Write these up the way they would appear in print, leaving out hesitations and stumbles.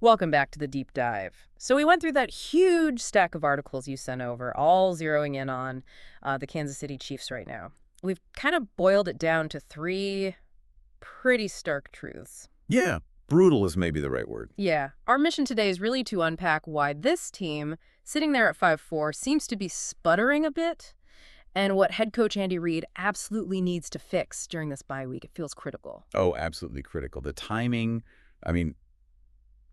Welcome back to the deep dive. So we went through that huge stack of articles you sent over, all zeroing in on the Kansas City Chiefs right now. We've kind of boiled it down to three pretty stark truths. Yeah, brutal is maybe the right word. Yeah, our mission today is really to unpack why this team, sitting there at 5-4, seems to be sputtering a bit, and what head coach Andy Reid absolutely needs to fix during this bye week. It feels critical. Oh, absolutely critical. The timing, I mean,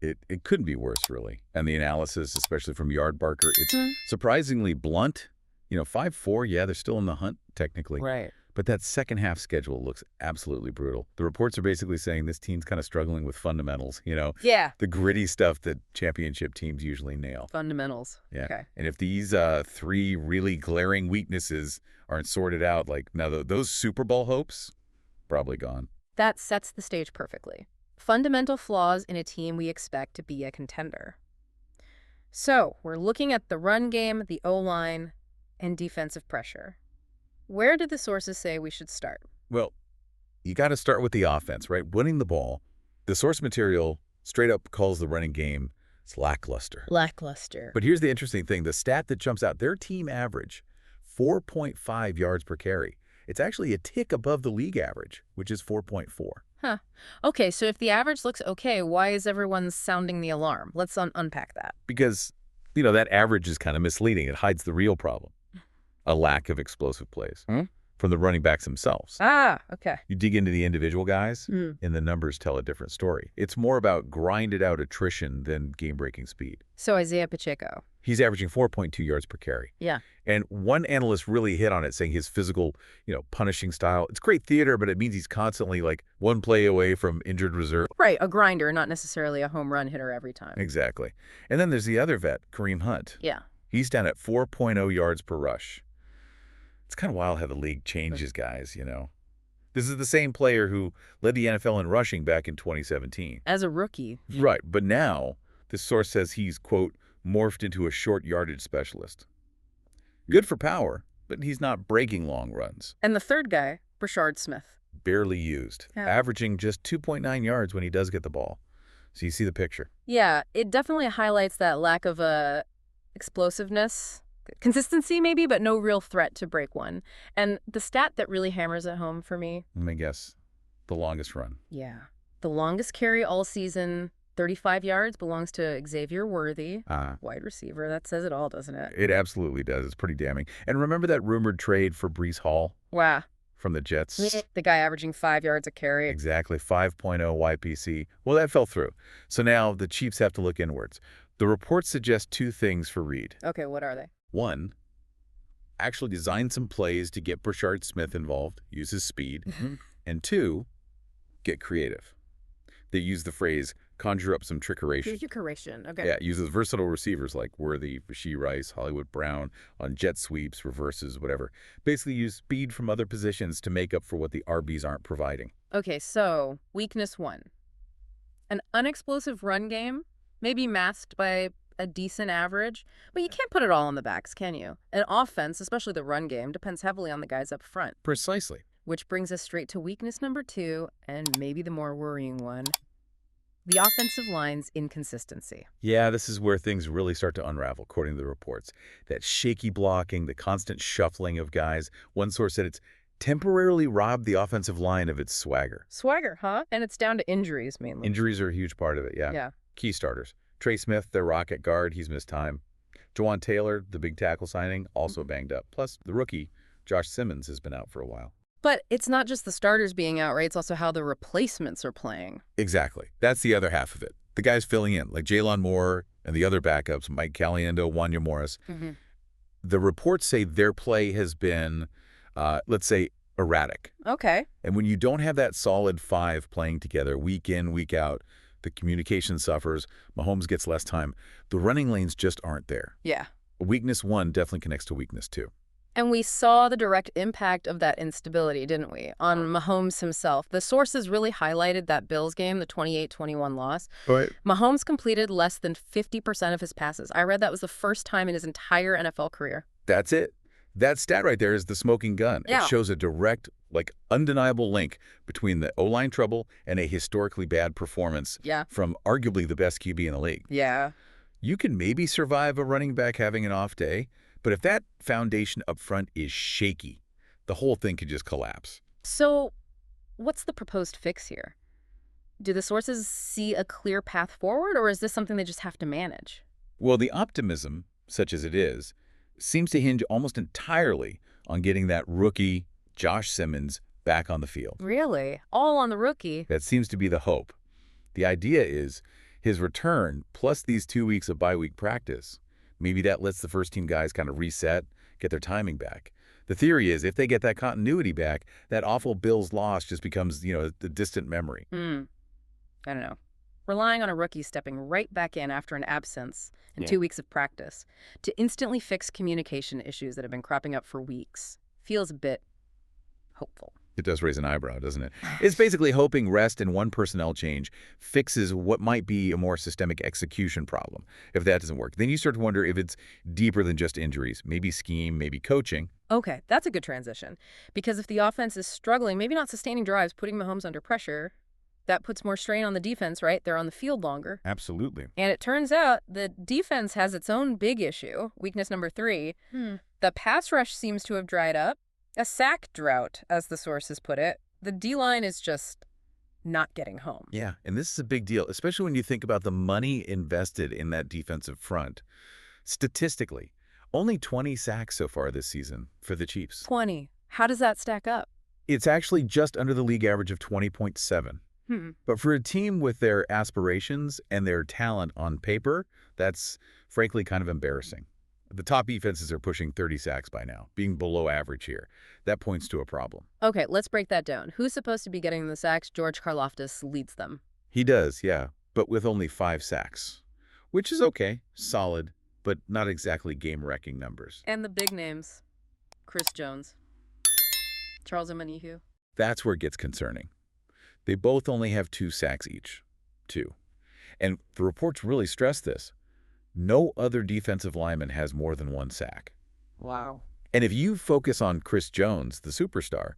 it couldn't be worse, really. And the analysis, especially from Yardbarker, it's surprisingly blunt. 5-4, yeah, they're still in the hunt, technically. Right. But that second half schedule looks absolutely brutal. The reports are basically saying this team's kind of struggling with fundamentals, Yeah. the gritty stuff that championship teams usually nail. Fundamentals. Yeah. Okay. And if these three really glaring weaknesses aren't sorted out, like now those Super Bowl hopes, probably gone. That sets the stage perfectly. Fundamental flaws in a team we expect to be a contender. So, we're looking at the run game, the O-line, and defensive pressure. Where do the sources say we should start? Well, you got to start with the offense, right? Winning the ball. The source material straight up calls the running game lackluster. Lackluster. But here's the interesting thing. The stat that jumps out, their team average, 4.5 yards per carry. It's actually a tick above the league average, which is 4.4. Huh. Okay, so if the average looks okay, why is everyone sounding the alarm? Let's unpack that. Because, that average is kind of misleading. It hides the real problem, a lack of explosive plays from the running backs themselves. Ah, okay. You dig into the individual guys, and the numbers tell a different story. It's more about grinded-out attrition than game-breaking speed. So Isaiah Pacheco. He's averaging 4.2 yards per carry. Yeah. And one analyst really hit on it, saying his physical, punishing style, it's great theater, but it means he's constantly like one play away from injured reserve. Right, a grinder, not necessarily a home run hitter every time. Exactly. And then there's the other vet, Kareem Hunt. Yeah. He's down at 4.0 yards per rush. It's kind of wild how the league changes guys, This is the same player who led the NFL in rushing back in 2017. As a rookie. Right, but now this source says he's, quote, morphed into a short yardage specialist. Good for power, but he's not breaking long runs. And the third guy, Brashard Smith. Barely used, averaging just 2.9 yards when he does get the ball. So you see the picture. Yeah, it definitely highlights that lack of explosiveness, consistency maybe, but no real threat to break one. And the stat that really hammers it home for me. Let me guess. The longest run. Yeah. The longest carry all season, 35 yards, belongs to Xavier Worthy, wide receiver. That says it all, doesn't it? It absolutely does. It's pretty damning. And remember that rumored trade for Breece Hall? Wow. From the Jets? The guy averaging 5 yards a carry. Exactly. 5.0 YPC. Well, that fell through. So now the Chiefs have to look inwards. The reports suggest two things for Reid. Okay, what are they? One, actually design some plays to get Brashard Smith involved, use his speed. And two, get creative. They use the phrase, conjure up some trickeration. Trickeration, okay. Yeah, uses versatile receivers like Worthy, Rashee Rice, Hollywood Brown on jet sweeps, reverses, whatever. Basically use speed from other positions to make up for what the RBs aren't providing. Okay, so weakness one. An unexplosive run game, maybe masked by a decent average, but you can't put it all on the backs, can you? An offense, especially the run game, depends heavily on the guys up front. Precisely. Which brings us straight to weakness number two, and maybe the more worrying one. The offensive line's inconsistency. Yeah, this is where things really start to unravel, according to the reports. That shaky blocking, the constant shuffling of guys. One source said it's temporarily robbed the offensive line of its swagger. Swagger, huh? And it's down to injuries, mainly. Injuries are a huge part of it, yeah. Yeah. Key starters. Trey Smith, their rock at guard, he's missed time. Jawan Taylor, the big tackle signing, also banged up. Plus, the rookie, Josh Simmons, has been out for a while. But it's not just the starters being out, right? It's also how the replacements are playing. Exactly. That's the other half of it. The guys filling in, like Jalen Moore and the other backups, Mike Caliendo, Wanya Morris. The reports say their play has been, let's say, erratic. Okay. And when you don't have that solid five playing together week in, week out, the communication suffers, Mahomes gets less time. The running lanes just aren't there. Yeah. Weakness one definitely connects to weakness two. And we saw the direct impact of that instability, didn't we, on Mahomes himself. The sources really highlighted that Bills game, the 28-21 loss. Right. Mahomes completed less than 50% of his passes. I read that was the first time in his entire NFL career. That's it. That stat right there is the smoking gun. Yeah. It shows a direct, undeniable link between the O-line trouble and a historically bad performance Yeah. from arguably the best QB in the league. Yeah. You can maybe survive a running back having an off day, but if that foundation up front is shaky, the whole thing could just collapse. So what's the proposed fix here? Do the sources see a clear path forward, or is this something they just have to manage? Well, the optimism, such as it is, seems to hinge almost entirely on getting that rookie, Josh Simmons, back on the field. Really? All on the rookie? That seems to be the hope. The idea is his return plus these 2 weeks of bye-week practice. Maybe that lets the first-team guys kind of reset, get their timing back. The theory is if they get that continuity back, that awful Bills loss just becomes, a distant memory. I don't know. Relying on a rookie stepping right back in after an absence and Yeah. 2 weeks of practice to instantly fix communication issues that have been cropping up for weeks feels a bit hopeful. It does raise an eyebrow, doesn't it? It's basically hoping rest and one personnel change fixes what might be a more systemic execution problem. If that doesn't work, then you start to wonder if it's deeper than just injuries, maybe scheme, maybe coaching. Okay, that's a good transition. Because if the offense is struggling, maybe not sustaining drives, putting Mahomes under pressure, that puts more strain on the defense, right? They're on the field longer. Absolutely. And it turns out the defense has its own big issue, weakness number 3. The pass rush seems to have dried up. A sack drought, as the sources put it. The D-line is just not getting home. Yeah, and this is a big deal, especially when you think about the money invested in that defensive front. Statistically, only 20 sacks so far this season for the Chiefs. 20. How does that stack up? It's actually just under the league average of 20.7. But for a team with their aspirations and their talent on paper, that's frankly kind of embarrassing. The top defenses are pushing 30 sacks by now, being below average here. That points to a problem. Okay, let's break that down. Who's supposed to be getting the sacks? George Karlaftis leads them. He does, yeah, but with only 5 sacks, which is okay, solid, but not exactly game-wrecking numbers. And the big names. Chris Jones. Charles Omenihu. That's where it gets concerning. They both only have 2 sacks each. 2. And the reports really stress this. No other defensive lineman has more than 1 sack. Wow. And if you focus on Chris Jones, the superstar,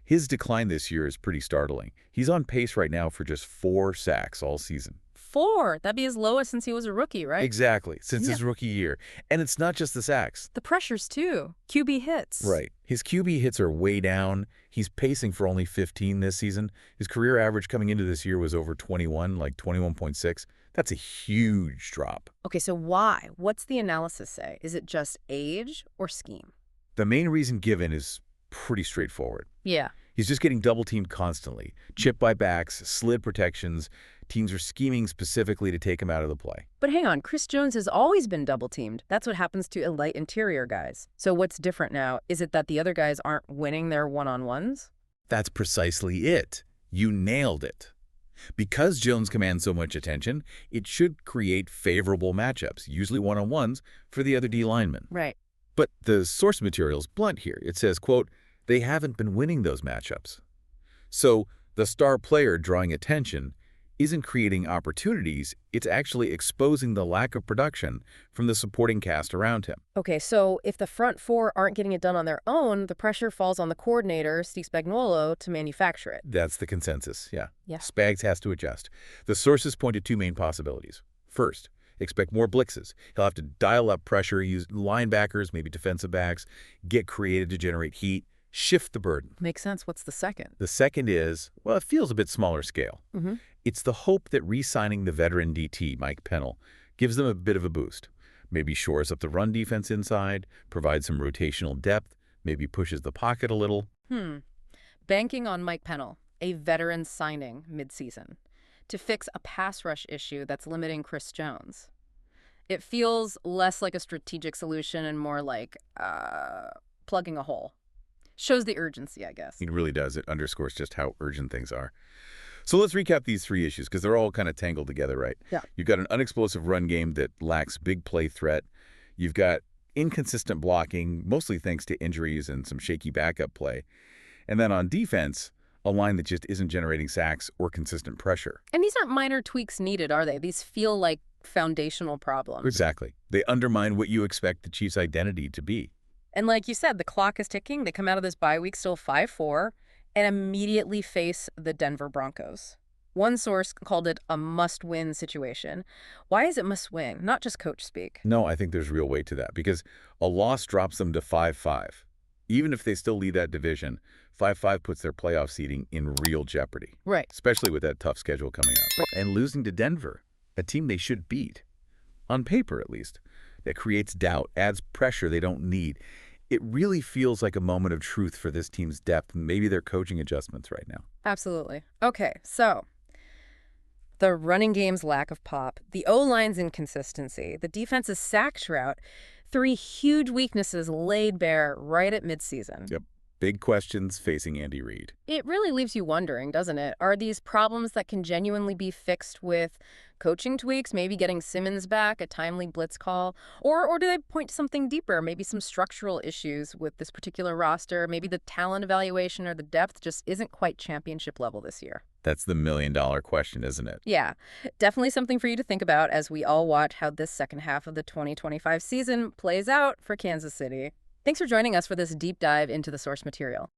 his decline this year is pretty startling. He's on pace right now for just 4 sacks all season. 4? That'd be his lowest since he was a rookie, right? Exactly, since his rookie year. And it's not just the sacks. The pressures, too. QB hits. Right. His QB hits are way down. He's pacing for only 15 this season. His career average coming into this year was over 21, like 21.6. That's a huge drop. Okay, so why? What's the analysis say? Is it just age or scheme? The main reason given is pretty straightforward. Yeah. He's just getting double-teamed constantly. Chip by backs, slid protections. Teams are scheming specifically to take him out of the play. But hang on, Chris Jones has always been double-teamed. That's what happens to elite interior guys. So what's different now? Is it that the other guys aren't winning their one-on-ones? That's precisely it. You nailed it. Because Jones commands so much attention, it should create favorable matchups, usually one-on-ones, for the other D linemen. Right. But the source material's blunt here. It says, quote, they haven't been winning those matchups. So the star player drawing attention isn't creating opportunities, it's actually exposing the lack of production from the supporting cast around him. Okay, so if the front 4 aren't getting it done on their own, the pressure falls on the coordinator, Steve Spagnuolo, to manufacture it. That's the consensus, yeah. Yeah. Spags has to adjust. The sources point to 2 main possibilities. First, expect more blitzes. He'll have to dial up pressure, use linebackers, maybe defensive backs, get creative to generate heat, shift the burden. Makes sense. What's the second? The second is, well, it feels a bit smaller scale. It's the hope that re-signing the veteran DT, Mike Pennell, gives them a bit of a boost. Maybe shores up the run defense inside, provides some rotational depth, maybe pushes the pocket a little. Banking on Mike Pennell, a veteran signing mid-season, to fix a pass rush issue that's limiting Chris Jones. It feels less like a strategic solution and more like plugging a hole. Shows the urgency, I guess. It really does. It underscores just how urgent things are. So let's recap these 3 issues, because they're all kind of tangled together, right? Yeah. You've got an unexplosive run game that lacks big play threat. You've got inconsistent blocking, mostly thanks to injuries and some shaky backup play. And then on defense, a line that just isn't generating sacks or consistent pressure. And these aren't minor tweaks needed, are they? These feel like foundational problems. Exactly. They undermine what you expect the Chiefs' identity to be. And like you said, the clock is ticking. They come out of this bye week still 5-4 and immediately face the Denver Broncos. One source called it a must-win situation. Why is it must-win, not just coach speak? No, I think there's real weight to that because a loss drops them to 5-5. Even if they still lead that division, 5-5 puts their playoff seeding in real jeopardy, Right. especially with that tough schedule coming up. And losing to Denver, a team they should beat, on paper at least, that creates doubt, adds pressure they don't need. It really feels like a moment of truth for this team's depth, maybe their coaching adjustments right now. Absolutely. Okay, so the running game's lack of pop, the O-line's inconsistency, the defense's sack drought, three huge weaknesses laid bare right at midseason. Yep. Big questions facing Andy Reid. It really leaves you wondering, doesn't it? Are these problems that can genuinely be fixed with coaching tweaks, maybe getting Simmons back, a timely blitz call? Or do they point to something deeper, maybe some structural issues with this particular roster? Maybe the talent evaluation or the depth just isn't quite championship level this year. That's the million-dollar question, isn't it? Yeah, definitely something for you to think about as we all watch how this second half of the 2025 season plays out for Kansas City. Thanks for joining us for this deep dive into the source material.